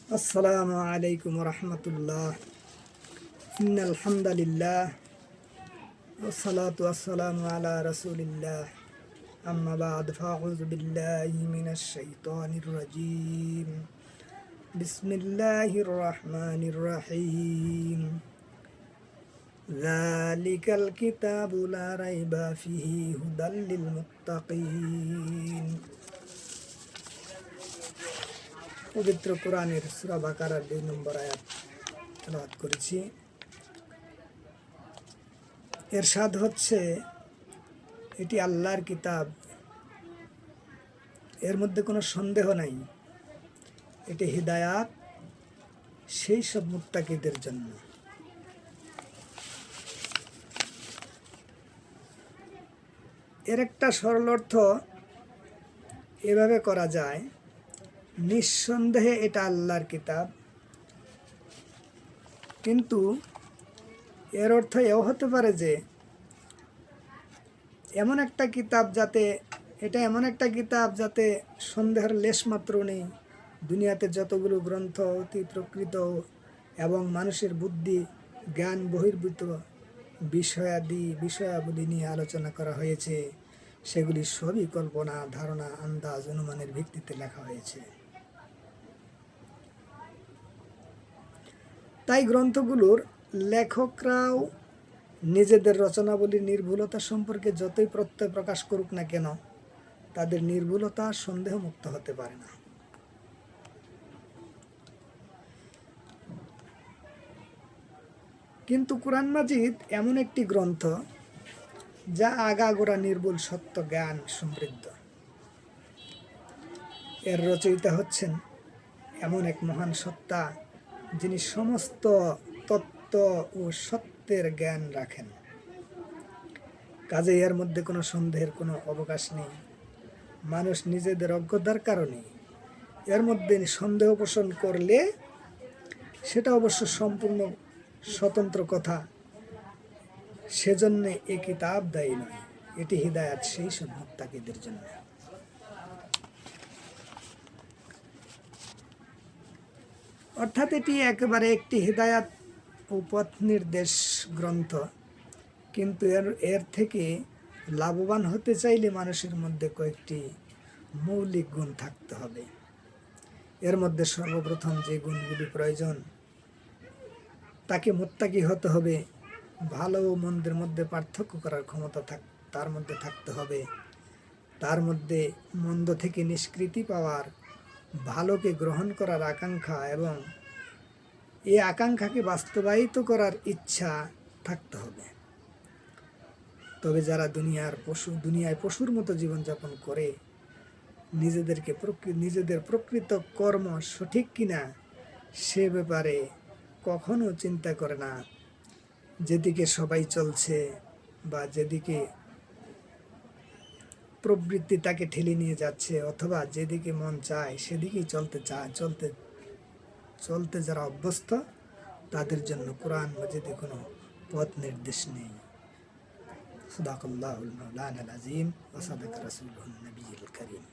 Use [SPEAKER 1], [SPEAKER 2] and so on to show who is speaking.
[SPEAKER 1] আসসালামু আলাইকুম রহমতুল্লাহ। ইন্নাল হামদুলিল্লাহ ওয়াসসালাতু ওয়াসসালামু আলা রাসূলিল্লাহ। আম্মা বা'দ ফাআউযু বিল্লাহি মিনাশ শাইতানির রাজীম। বিসমিল্লাহির রহমানির রহিম। যালিকাল কিতাবু লা রাইবা ফীহি হুদাল লিল মুত্তাকিন। পবিত্র কোরআনের সূরা বাকারার 2 নম্বর আয়াত তেলাওয়াত করেছি। এরশাদ হচ্ছে, এটি আল্লাহর কিতাব, এর মধ্যে কোনো সন্দেহ নাই। এটি হিদায়াত সেই সব মুত্তাকিদের জন্য। এর একটা সরল অর্থ এভাবে করা যায়, নিঃসন্দেহে এটা আল্লাহর কিতাব, কিন্তু এর অর্থ এও হতে পারে যে এমন একটা কিতাব যাতে সন্দেহের লেশমাত্র নেই। দুনিয়াতে যতগুলো গ্রন্থ অতি প্রকৃত এবং মানুষের বুদ্ধি জ্ঞান বহির্ভূত বিষয়াবলী নিয়ে আলোচনা করা হয়েছে, সেগুলি সবই কল্পনা, ধারণা, আন্দাজ, অনুমানের ভিত্তিতে লেখা হয়েছে। তাই গ্রন্থগুলোর লেখকরাও নিজেদের রচনাবলীর নির্ভুলতা সম্পর্কে যতই প্রত্যয় প্রকাশ করুক না কেন, তাদের নির্ভুলতা সন্দেহমুক্ত হতে পারে না। কিন্তু কুরআন মাজিদ এমন একটি গ্রন্থ যা আগাগোড়া নির্ভুল সত্য জ্ঞান সমৃদ্ধ। এর রচয়িতা হচ্ছেন এমন এক মহান সত্তা, যিনি সমস্ত তত্ত্ব ও সত্যের জ্ঞান রাখেন। কাজেই এর মধ্যে কোনো সন্দেহের কোনো অবকাশ নেই। মানুষ নিজেদের অজ্ঞতার কারণে এর মধ্যে সন্দেহ পোষণ করলে সেটা অবশ্য সম্পূর্ণ স্বতন্ত্র কথা। সেজন্য এ কিতাব দায়ী নয়, এটি হিদায়াত সেই সব মুত্তাকিদের জন্য। অর্থাৎ এটি একেবারে একটি হিদায়াত ও পথ নির্দেশ গ্রন্থ, কিন্তু এর থেকে লাভবান হতে চাইলে মানুষের মধ্যে কয়েকটি মৌলিক গুণ থাকতে হবে। এর মধ্যে সর্বপ্রথম যে গুণগুলি প্রয়োজন, তাকে মুত্তাকি হতে হবে। ভালো ও মন্দের মধ্যে পার্থক্য করার ক্ষমতা তার মধ্যে থাকতে হবে। তার মধ্যে মন্দ থেকে নিষ্কৃতি পাওয়ার, ভালোকে গ্রহণ করার আকাঙ্ক্ষা এবং এই আকাঙ্ক্ষাকে বাস্তবায়িত করার ইচ্ছা থাকতে হবে। তবে যারা দুনিয়ায় পশুর মতো জীবনযাপন করে, নিজেদের প্রকৃত কর্ম সঠিক কিনা সে ব্যাপারে কখনো চিন্তা করে না, যেদিকে সবাই চলছে বা যেদিকে প্রবৃত্তি তাকে ঠেলে নিয়ে যাচ্ছে, অথবা যেদিকে মন চায় সেদিকেই চলতে যারা অভ্যস্ত, তাদের জন্য কোরআন মাজিদে কোনো পথ নির্দেশ নেই। সাদাকাল্লাহুল মাওলানাল আযীম ওয়া সাদাকা রাসূলুহুন নবিয়্যুল কারীম।